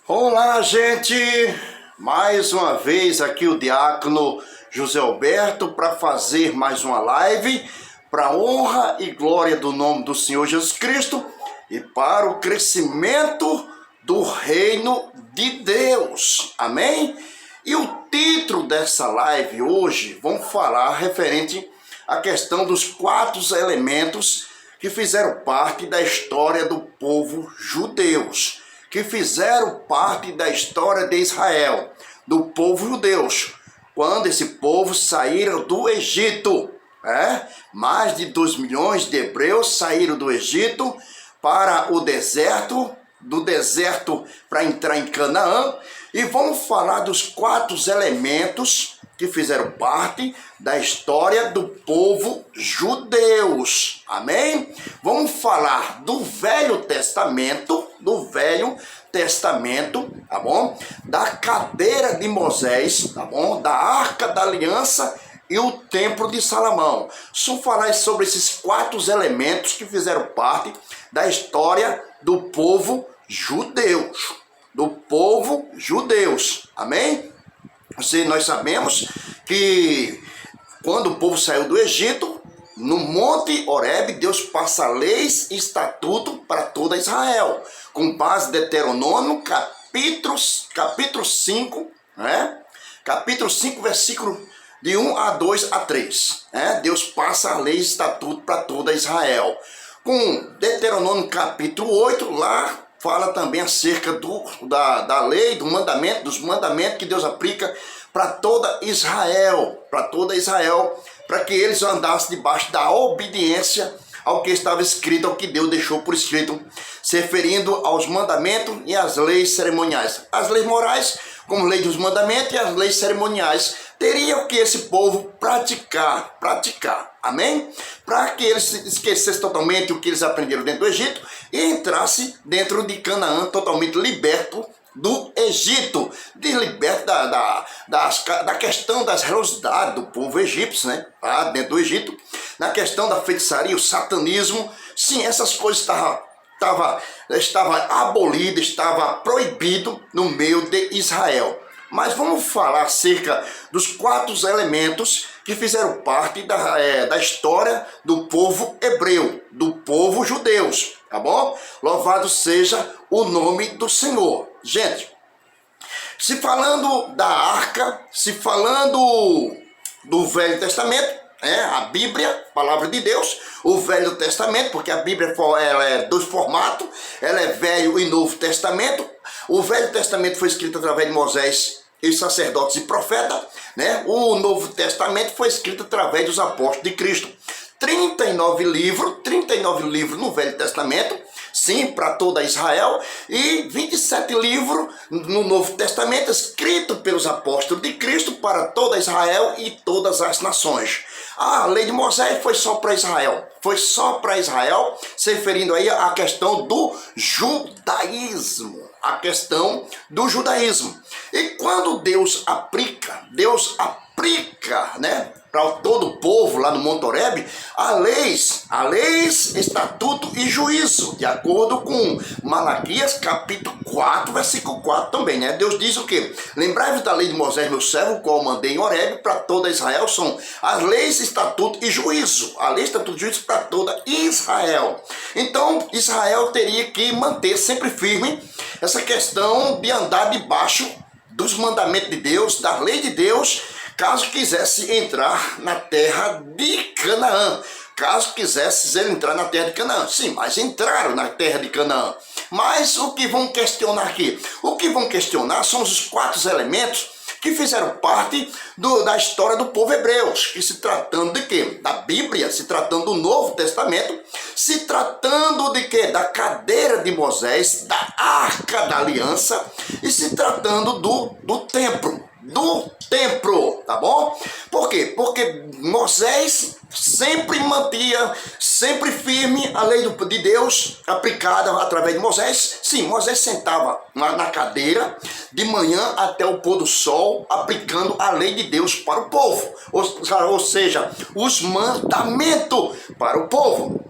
Olá, gente! Mais uma vez aqui o diácono José Alberto para fazer mais uma live para a honra e glória do nome do Senhor Jesus Cristo e para o crescimento do reino de Deus. Amém? E o título dessa live hoje, vamos falar referente à questão dos 4 elementos que fizeram parte da história do povo judeus, que fizeram parte da história de Israel, do povo judeu, quando esse povo saíram do Egito. Mais de 2 milhões de hebreus saíram do Egito para o deserto, do deserto para entrar em Canaã, e vamos falar dos 4 elementos que fizeram parte da história do povo judeus. Amém? Vamos falar do Velho Testamento, tá bom? Da cadeira de Moisés, tá bom? Da Arca da Aliança e o Templo de Salomão. Só falar sobre esses 4 elementos que fizeram parte da história do povo judeus. Amém? Nós sabemos que quando o povo saiu do Egito, no Monte Horebe, Deus passa leis e estatuto para toda Israel, com base em Deuteronômio, capítulo 5, Capítulo 5, versículo de 1 a 2 a 3. Deus passa a lei e estatuto para toda Israel. Com Deuteronômio, capítulo 8, lá fala também acerca da lei, dos mandamentos que Deus aplica para toda Israel, para que eles andassem debaixo da obediência ao que estava escrito, ao que Deus deixou por escrito, se referindo aos mandamentos e às leis cerimoniais. As leis morais, como lei dos mandamentos, e as leis cerimoniais, teriam que esse povo praticar, amém? Para que eles esquecessem totalmente o que eles aprenderam dentro do Egito e entrassem dentro de Canaã totalmente liberto do Egito, liberto da questão das religiosidades do povo egípcio, dentro do Egito, na questão da feitiçaria, o satanismo. Sim, essas coisas estavam abolidas, estava proibido no meio de Israel. Mas vamos falar acerca dos 4 elementos que fizeram parte da história do povo hebreu, do povo judeus, tá bom? Louvado seja o nome do Senhor. Gente, se falando da arca, se falando do Velho Testamento, a Bíblia, palavra de Deus, o Velho Testamento, porque a Bíblia ela é 2 formatos, ela é Velho e Novo Testamento. O Velho Testamento foi escrito através de Moisés e sacerdotes e profetas, O Novo Testamento foi escrito através dos apóstolos de Cristo. 39 livros no Velho Testamento, sim, para toda Israel, e 27 livros no Novo Testamento, escrito pelos apóstolos de Cristo para toda Israel e todas as nações. A lei de Moisés foi só para Israel, se referindo aí à questão do judaísmo, E quando Deus aplica, para todo o povo lá no Monte Horebe, a leis, estatuto e juízo, de acordo com Malaquias capítulo 4, versículo 4 também, Deus diz o quê? Lembrai-vos da lei de Moisés, meu servo, o qual mandei em Horebe para toda Israel, são as leis, estatuto e juízo. A lei, estatuto e juízo para toda Israel. Então, Israel teria que manter sempre firme essa questão de andar debaixo dos mandamentos de Deus, da lei de Deus, caso quisesse entrar na terra de Canaã. Sim, mas entraram na terra de Canaã. Mas o que vão questionar aqui? O que vão questionar são os 4 elementos que fizeram parte da história do povo hebreu, que se tratando de quê? Da Bíblia, se tratando do Novo Testamento, se tratando de quê? Da cadeira de Moisés, da Arca da Aliança, e se tratando do templo, tá bom? Por quê? Porque Moisés sempre firme a lei de Deus aplicada através de Moisés. Sim, Moisés sentava na cadeira de manhã até o pôr do sol, aplicando a lei de Deus para o povo, ou seja, os mandamentos para o povo.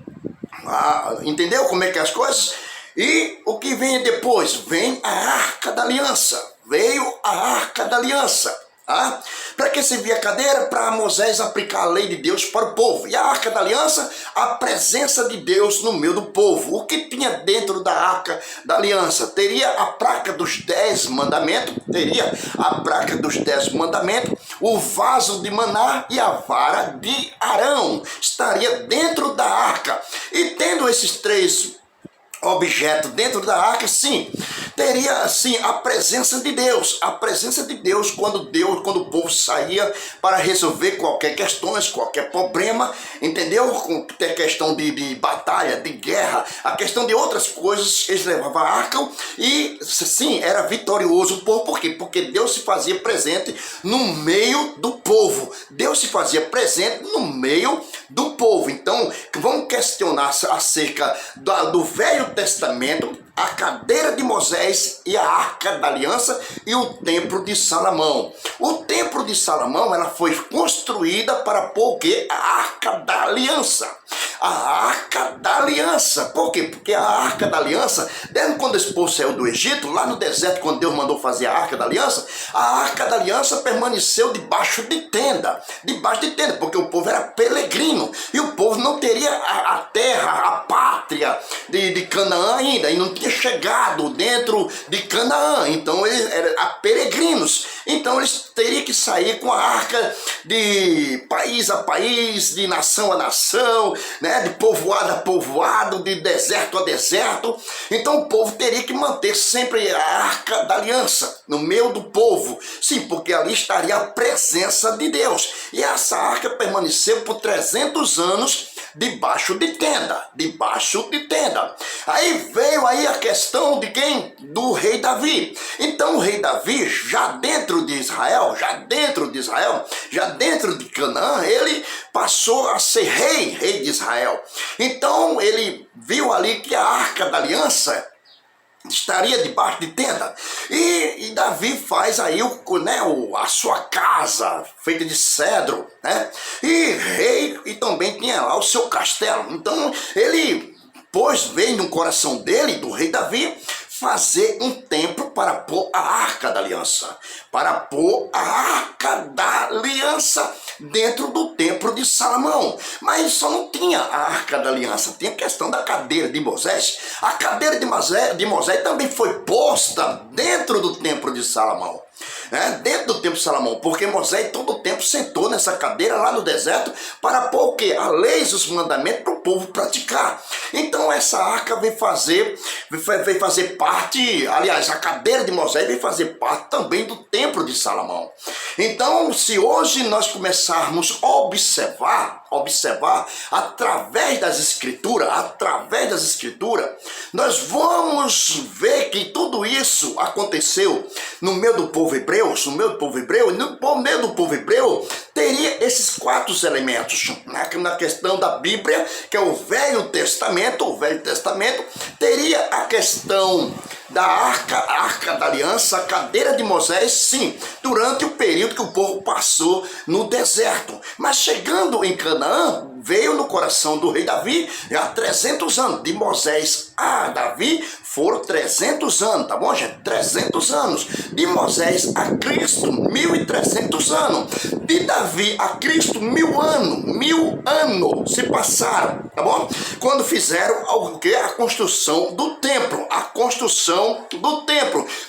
Entendeu como é que é as coisas? E o que vem depois? Vem a Arca da Aliança. Veio a Arca da Aliança. Ah, para que servia a cadeira? Para Moisés aplicar a lei de Deus para o povo. E a Arca da Aliança, a presença de Deus no meio do povo. O que tinha dentro da Arca da Aliança? Teria a placa dos 10 mandamentos, o vaso de maná e a vara de Arão. Estaria dentro da arca. E tendo esses três objeto dentro da arca, sim, teria assim a presença de Deus. A presença de Deus quando o povo saía para resolver qualquer questões, qualquer problema, entendeu? Ter questão de batalha, de guerra, a questão de outras coisas, eles levavam a arca e sim, era vitorioso o povo. Por quê? Porque Deus se fazia presente no meio do povo. Deus se fazia presente no meio do povo. Então, vamos questionar acerca do Velho Testamento, a cadeira de Moisés e a Arca da Aliança e o Templo de Salomão. O Templo de Salomão, ela foi construída para pôr o quê? A Arca da Aliança. A Arca da Aliança. Por quê? Porque a Arca da Aliança, desde quando esse povo saiu do Egito, lá no deserto, quando Deus mandou fazer a Arca da Aliança, a Arca da Aliança permaneceu debaixo de tenda, porque o povo era peregrino, e o povo não teria a terra, a pátria de Canaã ainda, e não tinha chegado dentro de Canaã, então eles eram peregrinos, então eles teriam que sair com a arca de país a país, de nação a nação, né, de povoado a povoado, de deserto a deserto. Então o povo teria que manter sempre a Arca da Aliança no meio do povo, sim, porque ali estaria a presença de Deus, e essa arca permaneceu por 300 anos debaixo de tenda. Aí veio aí a questão de quem? Do rei Davi. Então o rei Davi, já dentro de Israel, já dentro de Canaã, ele passou a ser rei de Israel. Então ele viu ali que a Arca da Aliança estaria debaixo de tenda, e Davi faz aí a sua casa feita de cedro, né? E também tinha lá o seu castelo. Então ele veio no coração dele, do rei Davi, fazer um templo para pôr a Arca da Aliança, dentro do templo de Salomão. Mas só não tinha a Arca da Aliança, tinha a questão da cadeira de Moisés. A cadeira de Moisés também foi posta dentro do templo de Salomão. Dentro do templo de Salomão, porque Moisés todo o tempo sentou nessa cadeira lá no deserto para pôr o quê? A lei e os mandamentos para o povo praticar. Então essa arca veio fazer parte, aliás, a cadeira de Moisés veio fazer parte também do templo de Salomão. Então, se hoje nós começarmos a observar através das escrituras, nós vamos ver que tudo isso aconteceu no meio do povo hebreu, teria esses 4 elementos. Na questão da Bíblia, que é o Velho Testamento, teria a questão da arca da aliança, a cadeira de Moisés, sim, durante o período que o povo passou no deserto. Mas chegando em Canaã, veio no coração do rei Davi há 300 anos. De Moisés a Davi foram 300 anos, tá bom, gente? 300 anos. De Moisés a Cristo, 1.300 anos. De Davi a Cristo, 1.000 anos. 1.000 anos se passaram, tá bom? Quando fizeram a construção do templo.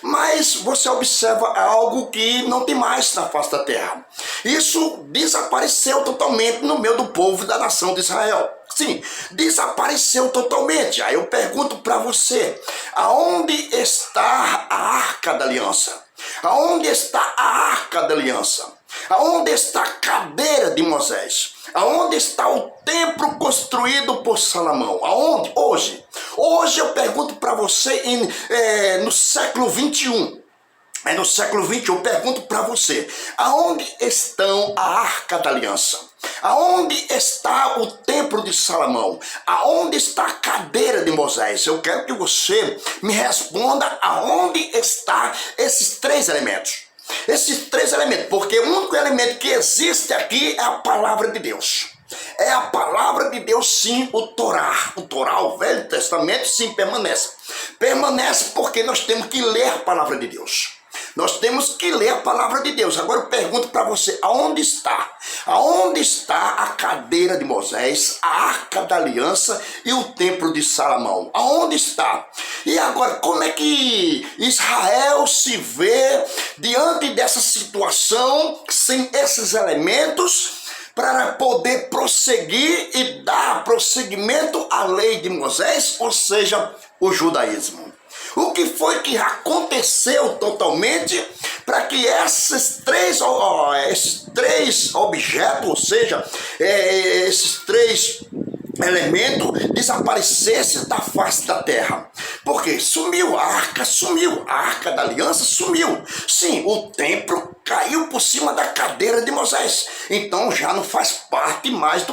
Mas você observa algo que não tem mais na face da terra. Isso desapareceu totalmente no meio do povo da nação de Israel. Sim, desapareceu totalmente. Aí eu pergunto para você, aonde está a Arca da Aliança? Aonde está a Arca da Aliança? Aonde está a cadeira de Moisés? Aonde está o templo construído por Salomão? Aonde? Hoje. Hoje eu pergunto para você no século 21. No século 21 eu pergunto para você, aonde estão a Arca da Aliança? Aonde está o templo de Salomão? Aonde está a cadeira de Moisés? Eu quero que você me responda aonde está esses 3 elementos. Porque o único elemento que existe aqui é a palavra de Deus. É a palavra de Deus, sim, o Torá. O Torá, o Velho Testamento, sim, permanece. Permanece porque nós temos que ler a palavra de Deus. Nós temos que ler a palavra de Deus. Agora eu pergunto para você, aonde está? Aonde está a cadeira de Moisés, a arca da aliança e o templo de Salomão? Aonde está? E agora, como é que Israel se vê diante dessa situação, sem esses elementos, para poder prosseguir e dar prosseguimento à lei de Moisés, ou seja, o judaísmo? O que foi que aconteceu totalmente para que esses três objetos, ou seja, esses três elementos desaparecessem da face da terra? Porque sumiu a arca da aliança sumiu. Sim, o templo caiu por cima da cadeira de Moisés. Então já não faz parte mais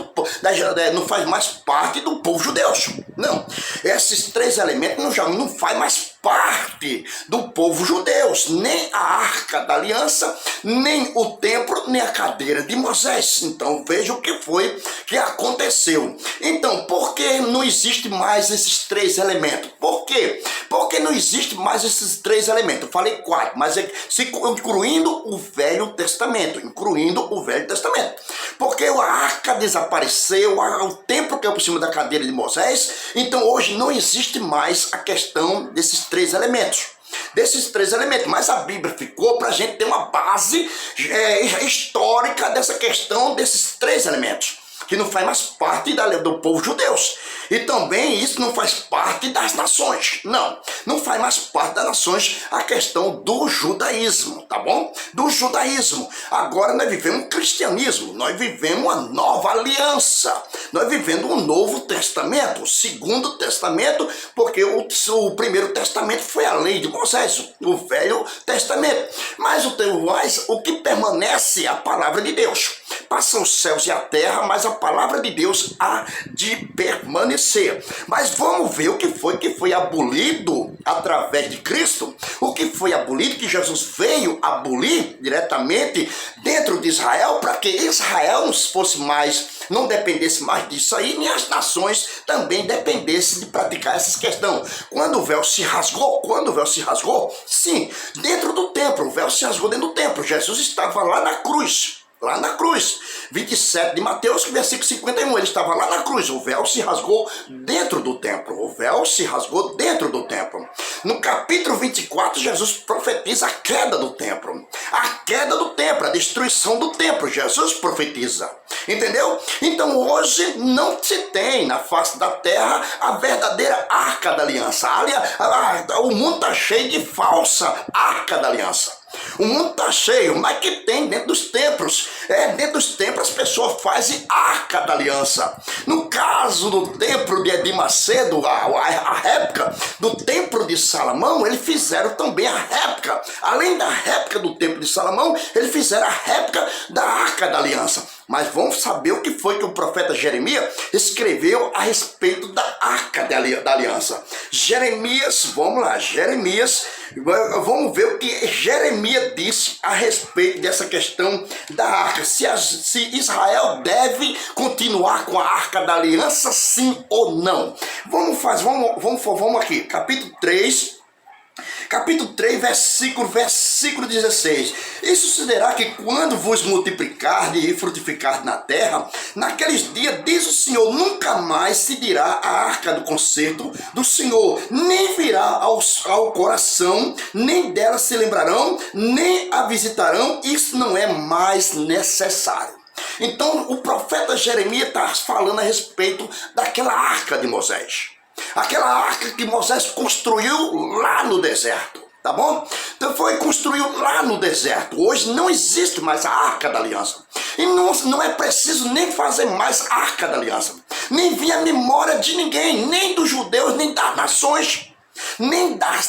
não faz mais parte do povo judeu. Não, esses três elementos não faz mais parte do povo judeu, nem a arca da aliança, nem o templo, nem a cadeira de Moisés. Então veja o que foi que aconteceu. Então, por que não existe mais esses três elementos? Por quê? Porque não existe mais esses três elementos. Eu falei quatro, mas incluindo o Velho Testamento. Porque a arca desapareceu, o templo caiu por cima da cadeira de Moisés. Então hoje não existe mais a questão desses três elementos. Mas a Bíblia ficou para a gente ter uma base histórica dessa questão desses três elementos, que não faz mais parte do povo judeu. E também isso não faz parte das nações. Não faz mais parte das nações a questão do judaísmo, tá bom? Do judaísmo. Agora nós vivemos um cristianismo, nós vivemos uma nova aliança, nós vivemos um novo testamento, o segundo testamento, porque o primeiro testamento foi a lei de Moisés, o Velho Testamento. Mas o que permanece é a palavra de Deus. Passam os céus e a terra, mas a palavra de Deus há de permanecer. Mas vamos ver o que foi abolido através de Cristo, o que foi abolido, que Jesus veio abolir diretamente dentro de Israel, para que Israel não dependesse mais disso aí, nem as nações também dependessem de praticar essas questões. Quando o véu se rasgou, sim, dentro do templo, o véu se rasgou dentro do templo. Jesus estava lá na cruz, 27 de Mateus, versículo 51, ele estava lá na cruz, o véu se rasgou dentro do templo, No capítulo 24, Jesus profetiza a queda do templo, a destruição do templo, Jesus profetiza, entendeu? Então hoje não se tem na face da terra a verdadeira arca da aliança. O mundo está cheio de falsa arca da aliança. O mundo está cheio, mas que tem dentro dos templos. Dentro dos templos as pessoas fazem arca da aliança. No caso do templo de Edir Macedo, a réplica do templo de Salomão, eles fizeram também a réplica. Além da réplica do templo de Salomão, eles fizeram a réplica da arca da aliança. Mas vamos saber o que foi que o profeta Jeremias escreveu a respeito da arca da aliança. Jeremias, vamos ver o que Jeremias disse a respeito dessa questão da arca. Se Israel deve continuar com a arca da aliança, sim ou não. Vamos aqui, capítulo 3, versículo 16. E sucederá que quando vos multiplicardes e frutificardes na terra, naqueles dias, diz o Senhor, nunca mais se dirá a arca do concerto do Senhor, nem virá ao coração, nem dela se lembrarão, nem a visitarão. Isso não é mais necessário. Então o profeta Jeremias está falando a respeito daquela arca de Moisés. Aquela arca que Moisés construiu lá no deserto, tá bom? Então foi construído lá no deserto. Hoje não existe mais a arca da aliança. E não é preciso nem fazer mais a arca da aliança. Nem vir a memória de ninguém, nem dos judeus, nem das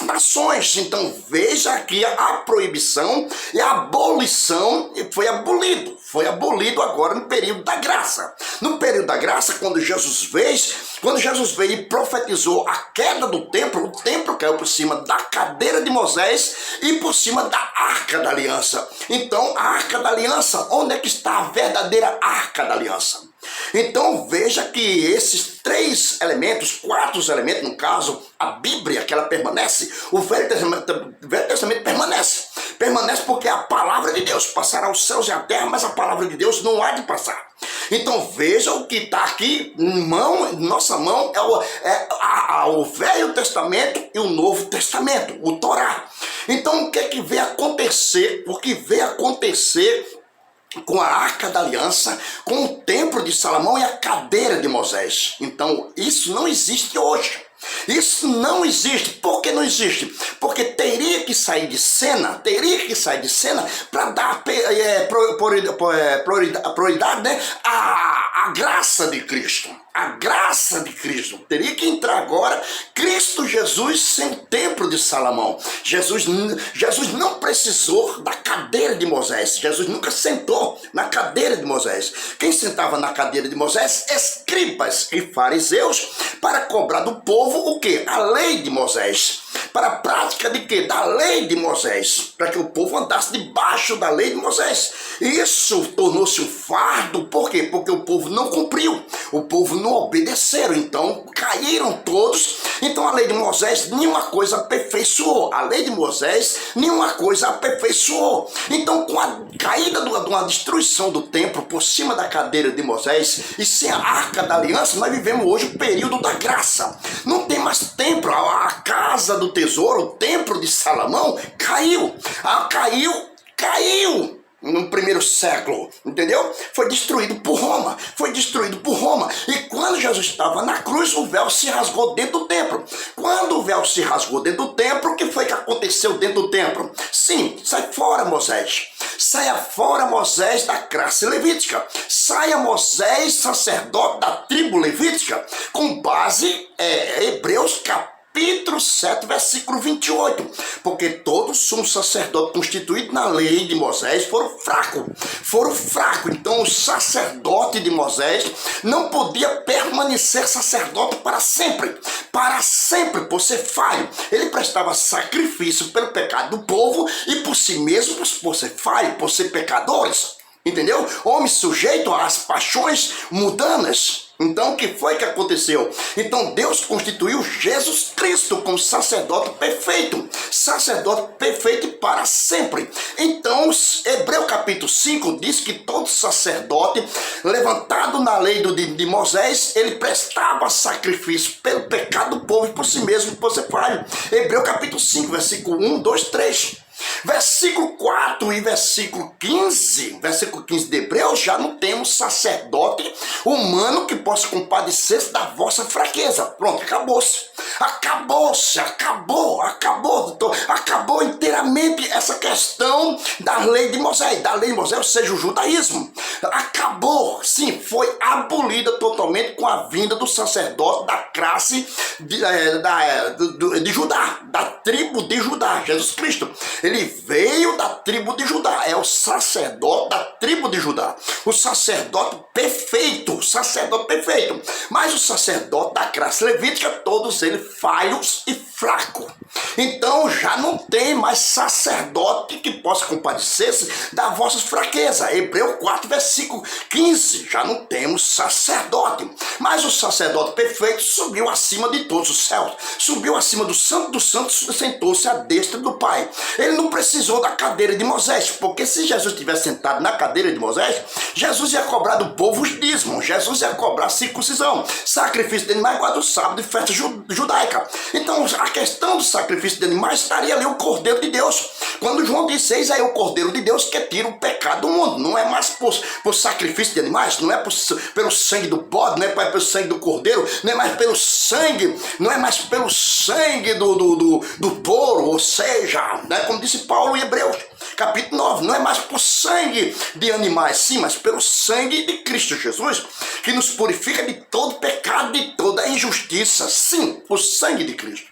nações. Então veja aqui a proibição e a abolição. Foi abolido agora no período da graça. No período da graça, quando Jesus veio e profetizou a queda do templo, o templo caiu por cima da cadeira de Moisés e por cima da arca da aliança. Então a arca da aliança, onde é que está a verdadeira arca da aliança? Então veja que esses 3 elementos, 4 elementos, no caso, a Bíblia, que ela permanece, o Velho Testamento permanece porque é a palavra de Deus. Passará os céus e a terra, mas a palavra de Deus não há de passar. Então veja o que está aqui em nossa mão, o Velho Testamento e o Novo Testamento, o Torá. Então o que é que vem acontecer? O que vem acontecer com a Arca da Aliança, com o Templo de Salomão e a cadeira de Moisés? Então isso não existe hoje. Isso não existe. Por que não existe? Porque teria que sair de cena para dar prioridade, né, à graça de Cristo. A graça de Cristo. Teria que entrar agora Cristo Jesus sem o Templo de Salomão. Jesus não precisou da cadeira de Moisés. Jesus nunca sentou na cadeira de Moisés. Quem sentava na cadeira de Moisés? Escribas e fariseus, para cobrar do povo o quê? A lei de Moisés. Para a prática de quê? Da lei de Moisés. Para que o povo andasse debaixo da lei de Moisés. Isso tornou-se um fardo. Por quê? Porque o povo não cumpriu. O povo não obedeceram. Então caíram todos. Então a lei de Moisés nenhuma coisa aperfeiçoou. A lei de Moisés nenhuma coisa aperfeiçoou. Então com a caída de uma destruição do templo por cima da cadeira de Moisés e sem a Arca da Aliança, nós vivemos hoje o período da graça. Não tem mais templo. A casa do tesouro, o Templo de Salomão, caiu. Caiu no primeiro século, entendeu? Foi destruído por Roma. E quando Jesus estava na cruz, o véu se rasgou dentro do templo. Quando o véu se rasgou dentro do templo, o que foi que aconteceu dentro do templo? Sim, sai fora Moisés. Saia fora Moisés da classe levítica. Saia Moisés, sacerdote da tribo levítica, com base Hebreus capítulo 7, versículo 28. Porque todo sumo sacerdote constituído na lei de Moisés foram fracos. Então o sacerdote de Moisés não podia permanecer sacerdote para sempre. Por ser falho. Ele prestava sacrifício pelo pecado do povo e por si mesmo, por ser falho, por ser pecadores. Entendeu? Homem sujeito às paixões mundanas. Então, o que foi que aconteceu? Então, Deus constituiu Jesus Cristo como sacerdote perfeito para sempre. Então, Hebreu capítulo 5 diz que todo sacerdote, levantado na lei de Moisés, ele prestava sacrifício pelo pecado do povo e por si mesmo, por ser falho. Hebreu capítulo 5, versículo 1, 2, 3. Versículo 4 e versículo 15 de Hebreus, já não temos sacerdote humano que possa compadecer-se da vossa fraqueza. Pronto, acabou inteiramente essa questão da lei de Moisés, ou seja, o judaísmo. Acabou, sim, foi abolida totalmente com a vinda do sacerdote da classe de Judá, da tribo de Judá, Jesus Cristo. Ele veio da tribo de Judá, é o sacerdote da tribo de Judá, o sacerdote perfeito, mas o sacerdote da classe levítica, todos eles falhos e fracos. Então já não tem mais sacerdote que possa compadecer-se das vossas fraquezas. Hebreu 4, versículo 15, já não temos sacerdote, mas o sacerdote perfeito subiu acima de todos os céus, subiu acima do santo dos santos, sentou-se à destra do Pai. Ele não precisou da cadeira de Moisés, porque se Jesus tivesse sentado na cadeira de Moisés, Jesus ia cobrar do povo os dízimos, Jesus ia cobrar circuncisão, sacrifício de animais, guarda do sábado e festa judaica. Então a questão do sacrifício de animais estaria ali o Cordeiro de Deus. Quando João diz: eis aí o Cordeiro de Deus que tira o pecado do mundo. Não é mais por sacrifício de animais, não é pelo sangue do bode, não é pelo sangue do cordeiro, não é mais pelo sangue do touro, ou seja, né, como disse Paulo em Hebreus capítulo 9, não é mais por sangue de animais, sim, mas pelo sangue de Cristo Jesus, que nos purifica de todo pecado, de toda injustiça. Sim, o sangue de Cristo.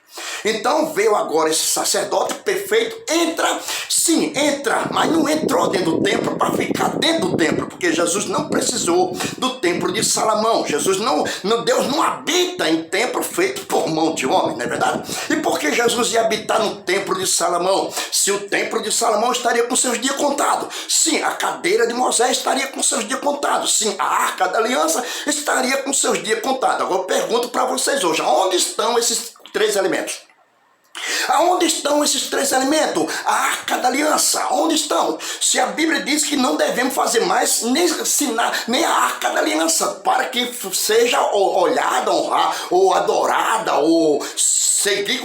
Então veio agora esse sacerdote perfeito, entra, sim, entra, mas não entrou dentro do templo para ficar dentro do templo, porque Jesus não precisou do templo de Salomão. Deus não habita em templo feito por mão de homem, não é verdade? E por que Jesus ia habitar no templo de Salomão? Se o templo de Salomão estaria com seus dias contados. Sim, a cadeira de Moisés estaria com seus dias contados. Sim, a arca da aliança estaria com seus dias contados. Agora eu pergunto para vocês hoje, onde estão esses 3 elementos? Aonde estão esses 3 elementos? A arca da aliança, onde estão? Se a Bíblia diz que não devemos fazer mais nem a arca da aliança, para que seja olhada, honrar, ou adorada, ou seguir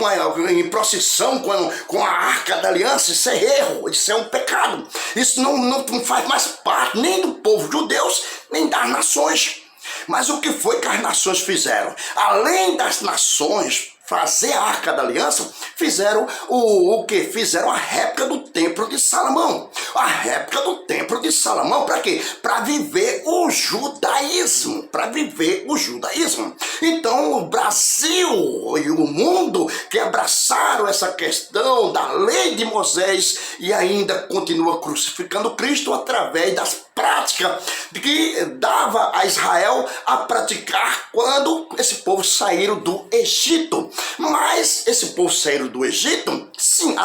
em procissão com a arca da aliança, isso é erro, isso é um pecado. Isso não faz mais parte nem do povo judeu, nem das nações. Mas o que foi que as nações fizeram? Além das nações fazer a arca da aliança, fizeram o que? Fizeram a réplica do templo de Salomão. A réplica do templo de Salomão, para quê? Para viver o judaísmo. Para viver o judaísmo. Então o Brasil e o mundo que abraçaram essa questão da lei de Moisés e ainda continua crucificando Cristo através das práticas que dava a Israel a praticar quando esse povo saíram do Egito. Mas esse povo saiu do Egito, sim,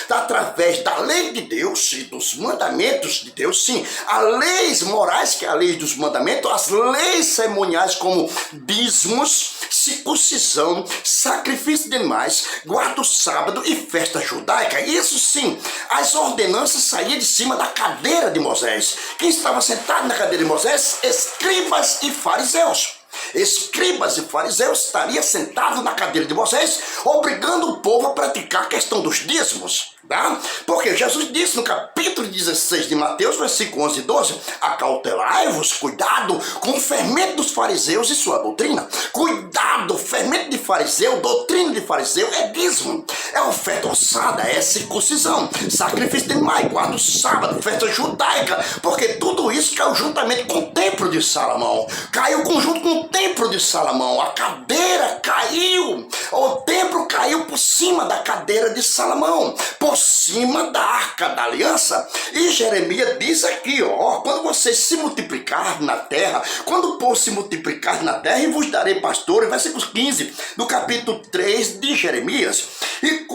através da lei de Deus e dos mandamentos de Deus, sim. As leis morais, que é a lei dos mandamentos, as leis cerimoniais como dízimos, circuncisão, sacrifício de animais, guarda o sábado e festa judaica. Isso sim, as ordenanças saíam de cima da cadeira de Moisés. Quem estava sentado na cadeira de Moisés? Escribas e fariseus. Escribas e fariseus estariam sentados na cadeira de Moisés, obrigando o povo a praticar a questão dos dízimos. Tá? Porque Jesus disse no capítulo 16 de Mateus, versículo 11 e 12, acautelai-vos, cuidado com o fermento dos fariseus e sua doutrina. Cuidado, fermento de fariseu, doutrina de fariseu é dízimo, é oferta ossada, é circuncisão, sacrifício de animais, guarda o sábado, festa judaica, porque tudo isso caiu juntamente com o templo de Salomão, caiu junto com o templo de Salomão, a cadeira caiu, o templo caiu por cima da cadeira de Salomão, por cima da arca da aliança. E Jeremias diz aqui, ó, quando vocês se multiplicar na terra, quando o povo se multiplicar na terra, e vos darei pastores, versículo 15 do capítulo 3 de Jeremias, e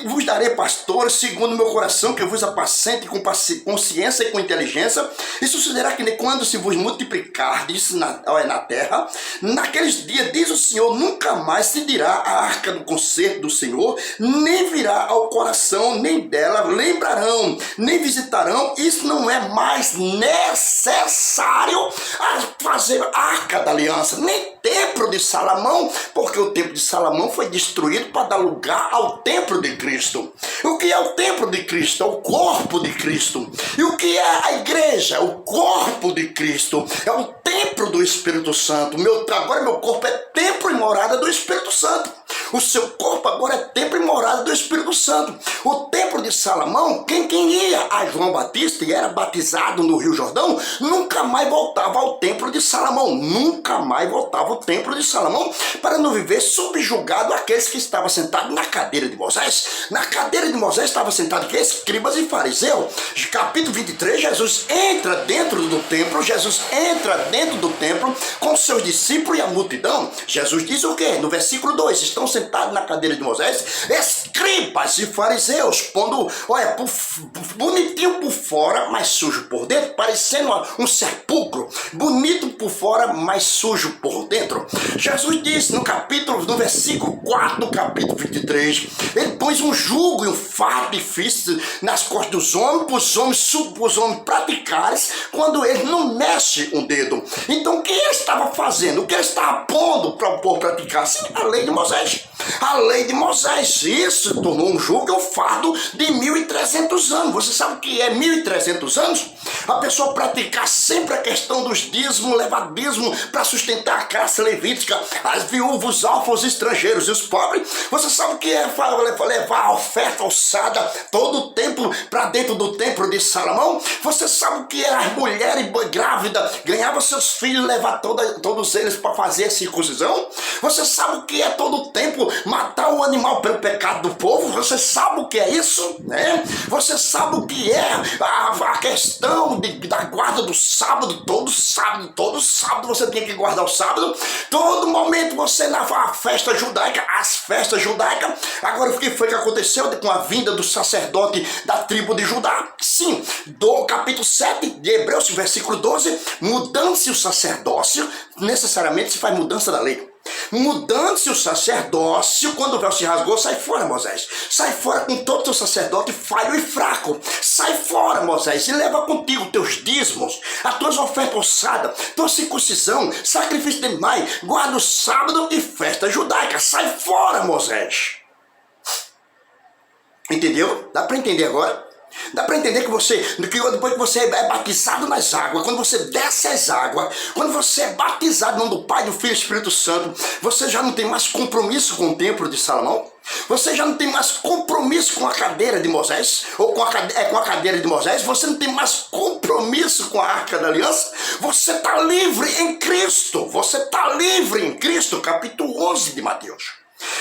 vos darei pastores segundo meu coração, que eu vos apacente com consciência e com inteligência. E sucederá que quando se vos multiplicar na terra, naqueles dias, diz o Senhor, nunca mais se dirá a arca do concerto do Senhor, nem virá ao coração, nem dela lembrarão, nem visitarão. Isso não é mais necessário a fazer a arca da aliança, nem templo de Salomão, porque o templo de Salomão foi destruído para dar lugar ao templo de Cristo. O que é o templo de Cristo? É o corpo de Cristo. E o que é a igreja? O corpo de Cristo. É o templo do Espírito Santo. Agora meu corpo é templo e morada do Espírito Santo. O seu corpo agora é templo e morada do Espírito Santo. O templo de Salomão, quem ia a João Batista e era batizado no Rio Jordão, nunca mais voltava ao templo de Salomão. Nunca mais voltava ao templo de Salomão para não viver subjugado àqueles que estavam sentados na cadeira de Moisés. Na cadeira de Moisés estavam sentados escribas e fariseus. Capítulo 23, Jesus entra dentro do templo. Jesus entra dentro do templo com seus discípulos e a multidão. Jesus diz o quê? No versículo 2, estão sentados na cadeira de Moisés, escribas e fariseus, pondo, olha, bonitinho por fora, mas sujo por dentro, parecendo um sepulcro, bonito por fora, mas sujo por dentro. Jesus disse no versículo 4 do capítulo 23, ele pôs um jugo e um fardo difícil nas costas dos homens, para os homens praticarem, quando eles não mexem um dedo. Então o que ele estava fazendo? O que ele estava pondo para o povo praticar? Sim, a lei de Moisés. A lei de Moisés, isso tornou um jugo e um fardo de 1.300 anos. Você sabe o que é 1.300 anos? A pessoa praticar sempre a questão dos dízimos, levar dízimo para sustentar a classe levítica, as viúvas, os órfãos, os estrangeiros e os pobres. Você sabe o que é levar a oferta alçada todo o tempo para dentro do templo de Salomão? Você sabe o que é as mulheres grávidas ganhavam seus filhos, levar todos eles para fazer a circuncisão? Você sabe o que é todo o tempo matar o animal pelo pecado do povo. Você sabe o que é isso, né? Você sabe o que é a questão da guarda do sábado. Todo sábado você tem que guardar o sábado. Todo momento você na festa judaica, as festas judaicas. Agora o que foi que aconteceu com a vinda do sacerdote da tribo de Judá? Sim, do capítulo 7 de Hebreus, versículo 12, mudando-se o sacerdócio, necessariamente se faz mudança da lei. Mudando-se o sacerdócio, quando o véu se rasgou, sai fora, Moisés. Sai fora com todo o teu sacerdote falho e fraco. Sai fora, Moisés, e leva contigo teus dízimos, as tuas ofertas ossadas, tua circuncisão, sacrifício de animais, guarda o sábado e festa judaica. Sai fora, Moisés. Entendeu? Dá para entender agora? Dá para entender que depois que você é batizado nas águas, quando você desce as águas, quando você é batizado em nome do Pai, do Filho e do Espírito Santo, você já não tem mais compromisso com o templo de Salomão? Você já não tem mais compromisso com a cadeira de Moisés? Ou com a cadeira de Moisés? Você não tem mais compromisso com a Arca da Aliança? Você está livre em Cristo. Você está livre em Cristo. Capítulo 11 de Mateus.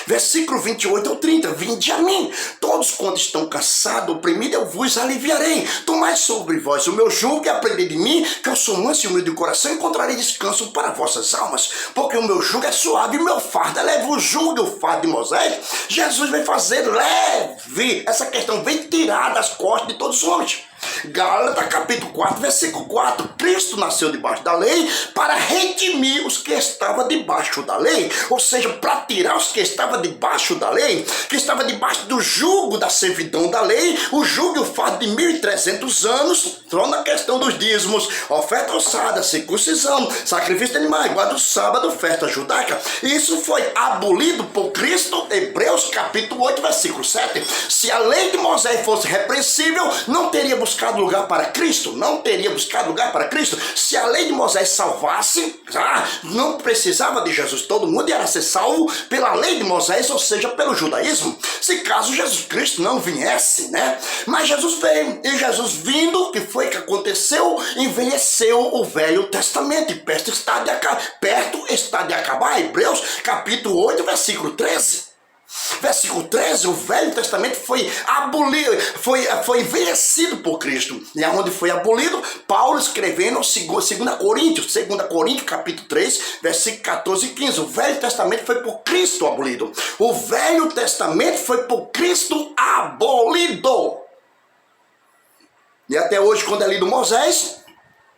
Versículo 28 ao 30, vinde a mim, todos quantos estão cansados, oprimidos, eu vos aliviarei. Tomai sobre vós o meu jugo e aprendei de mim, que eu sou manso e humilde de coração, e encontrarei descanso para vossas almas, porque o meu jugo é suave e o meu fardo é leve. O jugo e o fardo de Moisés, Jesus vem fazer leve. Essa questão vem tirar das costas de todos os homens. Gálatas capítulo 4, versículo 4. Cristo nasceu debaixo da lei para redimir os que estavam debaixo da lei. Ou seja, para tirar os que estavam debaixo da lei, que estavam debaixo do jugo da servidão da lei, o jugo e o fardo de 1.300 anos, só na questão dos dízimos, oferta ossada, circuncisão, sacrifício de animais, guarda do sábado, festa judaica. Isso foi abolido por Cristo. Hebreus capítulo 8, versículo 7. Se a lei de Moisés fosse repreensível, não teria buscado lugar para Cristo, não teria buscado lugar para Cristo. Se a lei de Moisés salvasse, não precisava de Jesus. Todo mundo ia ser salvo pela lei de Moisés, ou seja, pelo judaísmo, se caso Jesus Cristo não viesse, né? Mas Jesus veio, e Jesus vindo, que foi que aconteceu? Envelheceu o Velho Testamento, e perto está de acabar. Hebreus capítulo 8, versículo 13. Versículo 13, o Velho Testamento foi abolido, foi envelhecido por Cristo. E aonde foi abolido, Paulo escrevendo 2 Coríntios capítulo 3, versículo 14 e 15. O Velho Testamento foi por Cristo abolido. O Velho Testamento foi por Cristo abolido. E até hoje, quando é lido Moisés,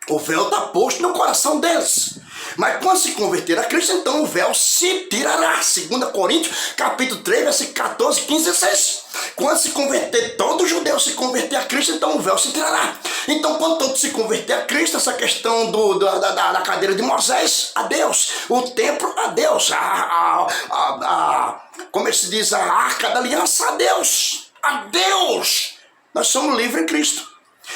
o véu está posto no coração deles. Mas quando se converter a Cristo, então o véu se tirará. 2 Coríntios, capítulo 3, versículo 14, 15 e 16. Quando se converter, todo judeu se converter a Cristo, então o véu se tirará. Então, quando todo se converter a Cristo, essa questão da cadeira de Moisés, a Deus. O templo, a Deus. Como se diz, a Arca da Aliança, a Deus. A Deus. Nós somos livres em Cristo.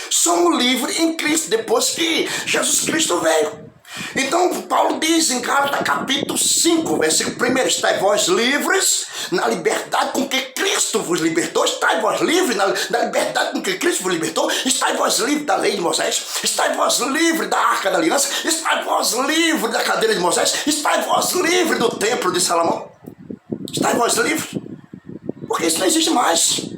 Somos livres em Cristo, depois que Jesus Cristo veio. Então, Paulo diz em Gálatas capítulo 5, versículo 1, estai vós livres na liberdade com que Cristo vos libertou. Estai vós livres na liberdade com que Cristo vos libertou. Estai vós livres da lei de Moisés. Estai vós livres da Arca da Aliança. Estai vós livres da cadeira de Moisés. Estai vós livres do templo de Salomão. Estai vós livres, porque isso não existe mais.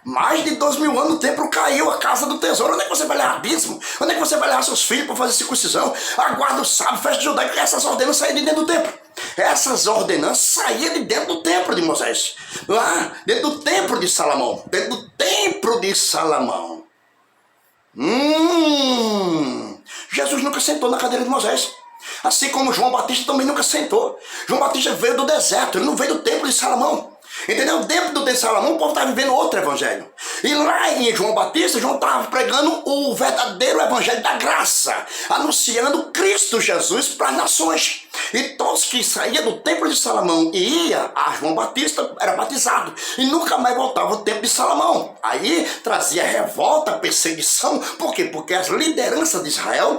Mais de 2.000 anos o templo caiu, a casa do tesouro. Onde é que você vai levar dízimo? Onde é que você vai levar seus filhos para fazer circuncisão? Aguarda o sábado, festa judaica. Essas ordenanças saíam de dentro do templo. Essas ordenanças saíam de dentro do templo de Moisés. Lá, dentro do templo de Salomão. Dentro do templo de Salomão. Jesus nunca sentou na cadeira de Moisés. Assim como João Batista também nunca sentou. João Batista veio do deserto, ele não veio do templo de Salomão. Entendeu? Dentro do templo de Salomão, o povo estava vivendo outro evangelho. E lá em João Batista, João estava pregando o verdadeiro evangelho da graça, anunciando Cristo Jesus para as nações. E todos que saíam do templo de Salomão e iam a João Batista era batizado. E nunca mais voltava ao templo de Salomão. Aí trazia revolta, perseguição. Por quê? Porque as lideranças de Israel,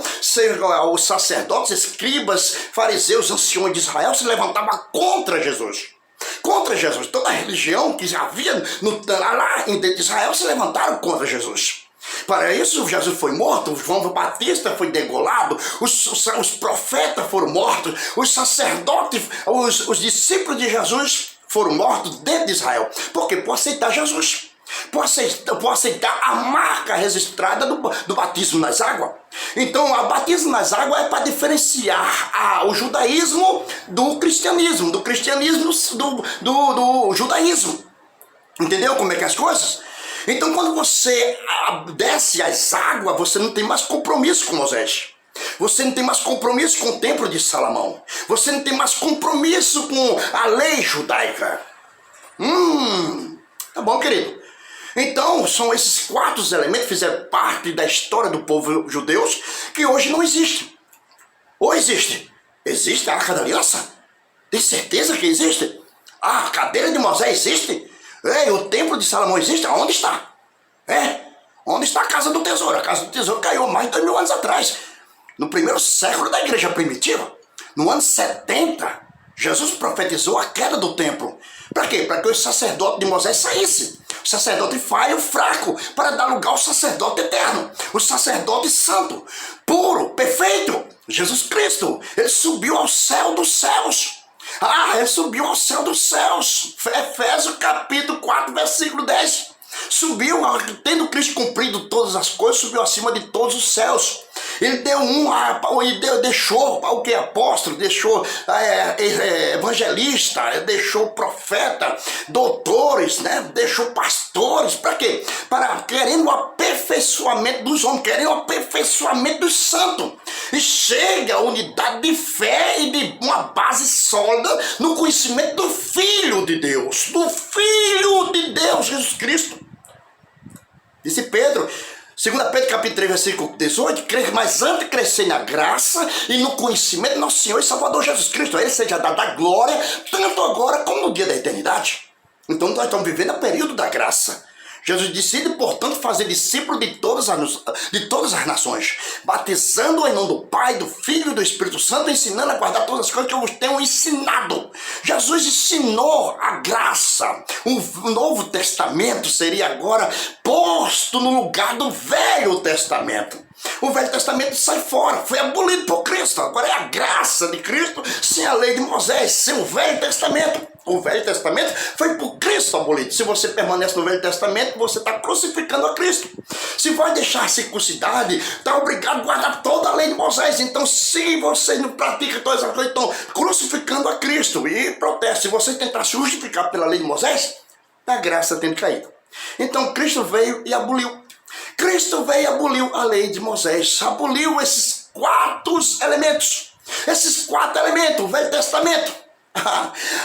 os sacerdotes, escribas, fariseus, anciões de Israel se levantavam contra Jesus. Contra Jesus. Toda a religião que havia lá dentro de Israel se levantaram contra Jesus. Para isso, Jesus foi morto, João Batista foi degolado, os profetas foram mortos, os sacerdotes, os discípulos de Jesus foram mortos dentro de Israel. Por quê? Por aceitar Jesus. Por aceitar a marca registrada do batismo nas águas. Então, o batismo nas águas é para diferenciar o judaísmo do cristianismo, do judaísmo. Entendeu como é que é as coisas? Então, quando você desce as águas, você não tem mais compromisso com Moisés. Você não tem mais compromisso com o templo de Salomão. Você não tem mais compromisso com a lei judaica. Tá bom, querido? Então, são esses 4 elementos que fizeram parte da história do povo judeu que hoje não existe. Ou existe? Existe a Arca da Aliança? Tem certeza que existe? A cadeira de Moisés existe? O templo de Salomão existe? Onde está? Onde está a Casa do Tesouro? A Casa do Tesouro caiu mais de 2000 anos atrás. No primeiro século da igreja primitiva. No ano 70, Jesus profetizou a queda do templo. Para quê? Para que o sacerdote de Moisés saísse. O sacerdote falho, fraco, para dar lugar ao sacerdote eterno. O sacerdote santo, puro, perfeito. Jesus Cristo, ele subiu ao céu dos céus. Ele subiu ao céu dos céus. Efésios capítulo 4, versículo 10. Subiu, tendo Cristo cumprido todas as coisas, subiu acima de todos os céus. Ele deu deixou o que? Apóstolo, deixou evangelista, deixou profeta, doutores, né? Deixou pastores. Para quê? Querendo o aperfeiçoamento dos homens, querendo o aperfeiçoamento dos santos. E chega a unidade de fé e de uma base sólida no conhecimento do Filho de Deus. Do Filho de Deus, Jesus Cristo. Disse Pedro, 2 Pedro capítulo 3, versículo 18, mas antes de crescer na graça e no conhecimento do nosso Senhor e Salvador Jesus Cristo, a Ele seja dada a glória, tanto agora como no dia da eternidade. Então nós estamos vivendo o período da graça. Jesus decide, portanto, fazer discípulo de todas as nações, batizando em nome do Pai, do Filho e do Espírito Santo, ensinando a guardar todas as coisas que eu vos tenho ensinado. Jesus ensinou a graça. O Novo Testamento seria agora posto no lugar do Velho Testamento. O Velho Testamento sai fora, foi abolido por Cristo. Agora é a graça de Cristo sem a lei de Moisés, sem o Velho Testamento. O Velho Testamento foi por Cristo abolido. Se você permanece no Velho Testamento, você está crucificando a Cristo. Se vai deixar a circuncidade, está obrigado a guardar toda a lei de Moisés. Então, se você não pratica todas as coisas, estão crucificando a Cristo. E protesta, se você tentar se justificar pela lei de Moisés, a graça tem caído. Então, Cristo veio e aboliu. Cristo veio e aboliu a lei de Moisés. Aboliu esses 4 elementos. Esses 4 elementos, o Velho Testamento.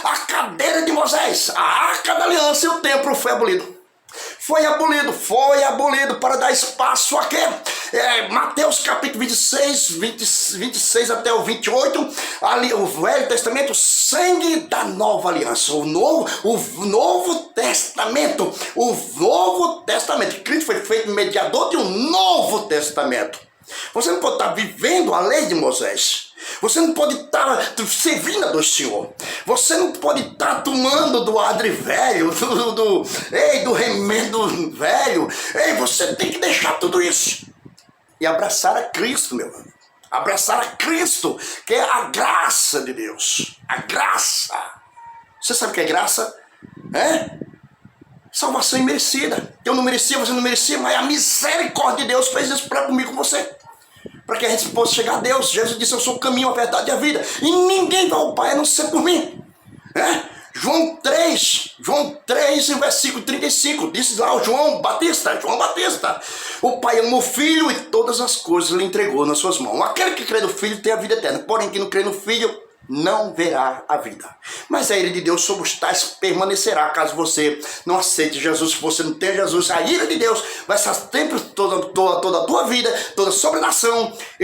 A cadeira de Moisés, a Arca da Aliança e o templo foi abolido. Foi abolido para dar espaço a quê? Mateus capítulo 26 até o 28, ali o Velho Testamento, sangue da nova aliança. O Novo Testamento, Cristo foi feito mediador de um Novo Testamento. Você não pode estar vivendo a lei de Moisés. Você não pode estar servindo a do Senhor. Você não pode estar tomando do adre velho, do remendo velho. Você tem que deixar tudo isso e abraçar a Cristo, meu amigo. Abraçar a Cristo, que é a graça de Deus. A graça. Você sabe o que é graça? Salvação imerecida. Eu não merecia, você não merecia, mas a misericórdia de Deus fez isso para comigo, com você. Para que a gente possa chegar a Deus. Jesus disse, eu sou o caminho, a verdade e a vida. E ninguém vai ao Pai a não ser por mim. João 3, no versículo 35, diz lá o João Batista. O Pai ama o Filho e todas as coisas lhe entregou nas suas mãos. Aquele que crê no Filho tem a vida eterna. Porém, quem não crê no Filho não verá a vida. Mas a ira de Deus sobre os tais permanecerá, caso você não aceite Jesus. Se você não tem Jesus, a ira de Deus vai estar sempre toda a tua vida, toda sobre a nação.